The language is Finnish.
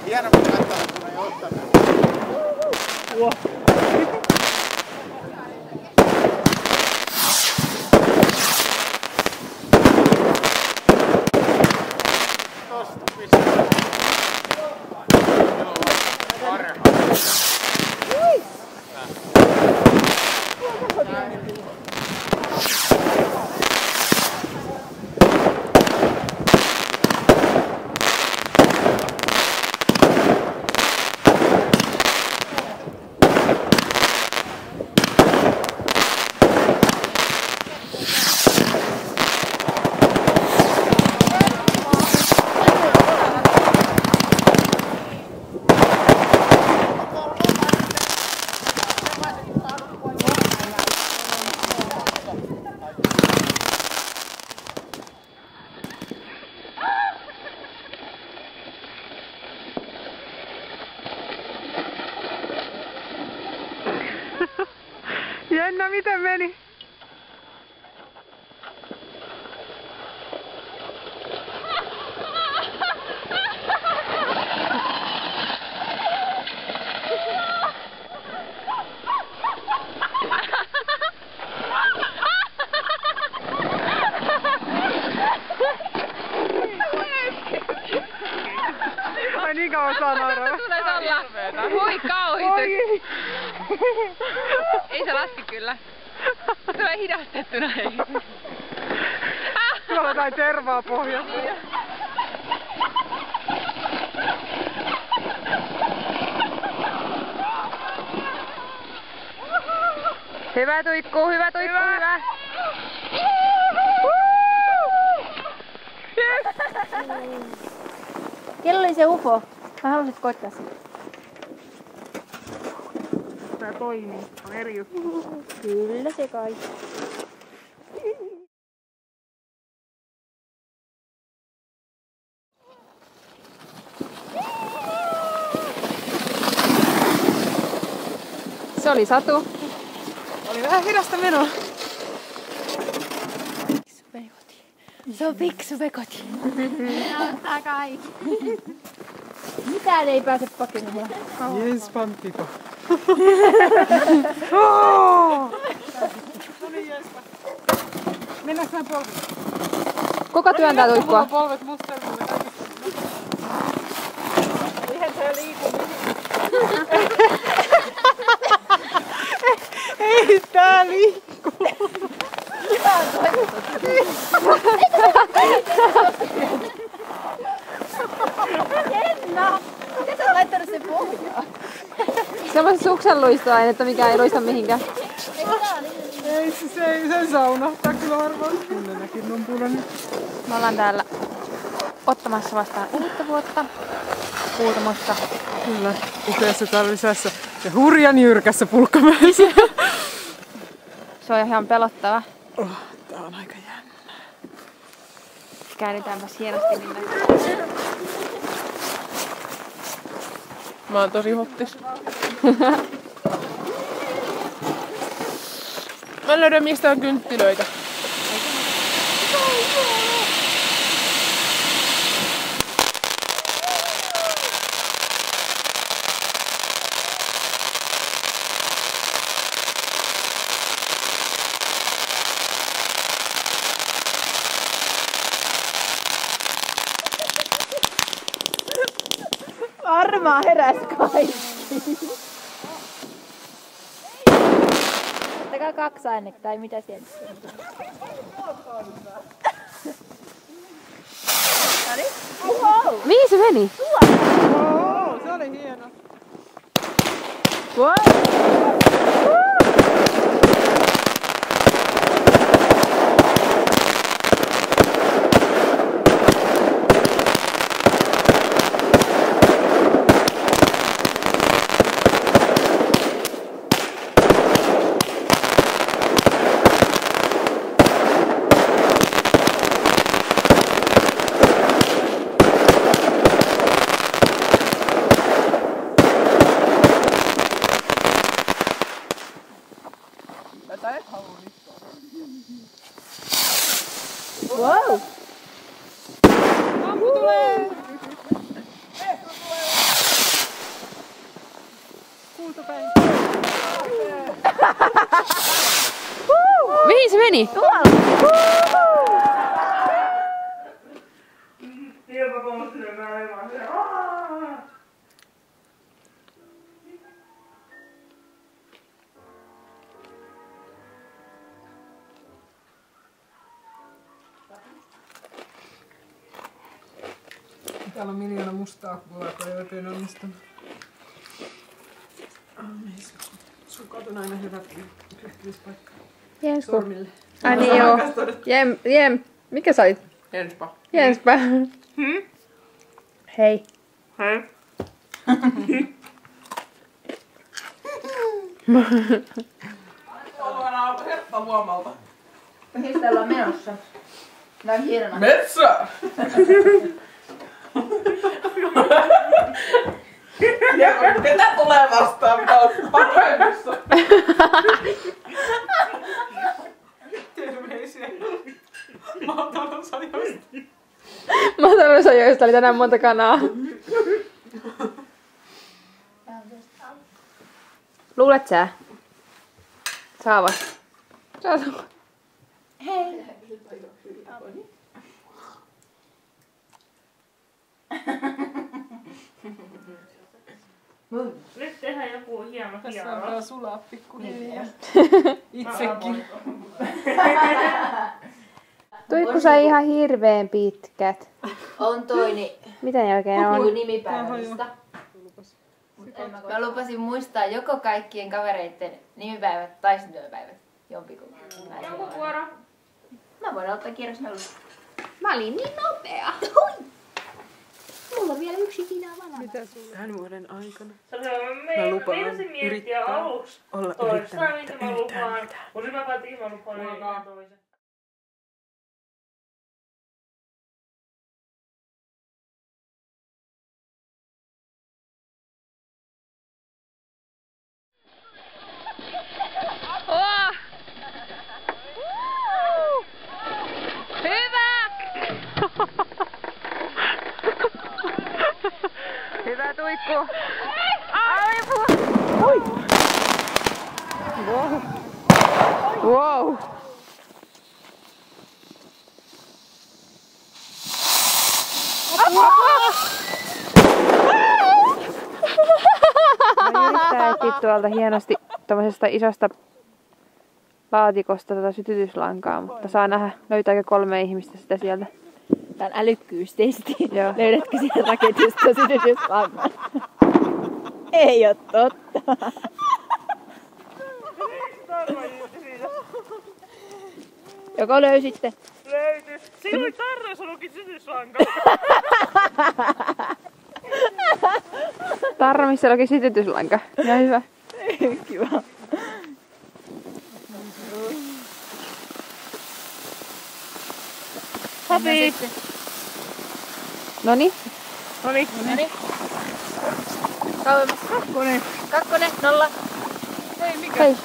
Hieno, kun näyttää, kun ei ottanut. Tosta pistää. Joo, parha. Jenna, miten meni? Ai niin kauan saa nauraa. Voi kauhistys. Ei se laski kyllä. Tulee hidastettuna ei. Tuolla jotain tervaa pohjassa. Hyvä Tuikku, hyvä Tuikku, hyvä. Kello oli se UFO? Mä haluaisit koittaa sitä. Tää toimii. On eri juttu. Kyllä se kai. Se oli Satu. Oli vähän hidasta menoa. Se on fiksu vekoti. Auttaa kaikki. Mitään ei pääse pakenemaan. Jes, pantiko. Mennäänkö näin polvet? Kuka työntää Tuikkua? Polvet musta. Eihän se liiku. Ei tää liiku. Jenna! Miten sä oot laittanut sen pohjaan? Semmoista suksenluistoainetta, mikä ei luista mihinkään. Ei se ei sen saa unohtaa kyllä varmaan. Minnekin on punainen. Me ollaan täällä ottamassa vastaan uutta vuotta. Kuutamossa. Kyllä, upeassa talvisessa ja hurjan jyrkässä Pulkkamäessä. Se on ihan pelottava. Oh, tää on aika jännä. Käännytäänpäs hienosti minne. Mä oon tosi hottis. Mä en löydä mistään kynttilöitä. Varmaan heräs kaikki. Ottakaa 2 ainetta, tai mitä siellä? Wow. Mihin se meni? Wow, se oli hieno. Wow. Wow. Ampu tulee! Kultapäin. Mihin se meni? Täällä on miljoona mustaa kuulaa, kun ei oikein onnistunut. Sukat on aina hyvä ryhtymispaikka. Jensku. Sormille. Ai niin joo. Jem. Mikä sä olit? Jenspa. Jenspa. Hei. Hei. Ollaan herppa huomalta. Mihin täällä on menossa? Näin hienona. Metsä! Ja ketä tulee vastaan? Mitä on paremmissa? Terveisiä. Maatalousajoista. Maatalousajoista oli tänään monta kanaa. Luulet sä? Saavat. Saavat. Hei. Nyt tehdään joku hieno Tässä on hieroa. tää sulaa pikkuhiljaa. Itsekin. Tuikku sai ihan hirveen pitkät. On toi, niin Miten ne oikein on? puhui nimipäivästä. Mä lupasin muistaa joko kaikkien kavereiden nimipäivät tai syntymäpäivät. Jompikumpi. Joku vuoro. Mä voin ottaa kierrosneuvoa. Mä olin niin nopea. Mulla on vielä yksi kinaa valaa. Mitä sulla? Tämän vuoden aikana. Mä lupaan meinasin miettiä yrittää aluksi olla toista, mitä yrittämättä mä yhtään lupaan. mitään. Mutta nyt mä päätin, mä lupaan yhtään toisen. Oh! Hyvä! Hyvä Tuikku! Aivu! Oi! Wow! Wow! Mä yrittää etsiä tuolta hienosti tommosesta isosta laatikosta tätä sytytyslankaa, mutta saa nähdä, löytääkö 3 ihmistä sitä sieltä. Tää on älykkyystesti. Joo. Löydätkö sieltä raketista sytytyslangan? Ei oo totta. Joko löysitte? Löytys. Siinä oli tarjossa ollutkin sytyslanka. Tarra, missä olikin sytytyslanka. Ja hyvä. Kiva. Hapi. Noniin. Noniin. Kauemmas. Kakkonen. 0. Hei, mikä? Hei.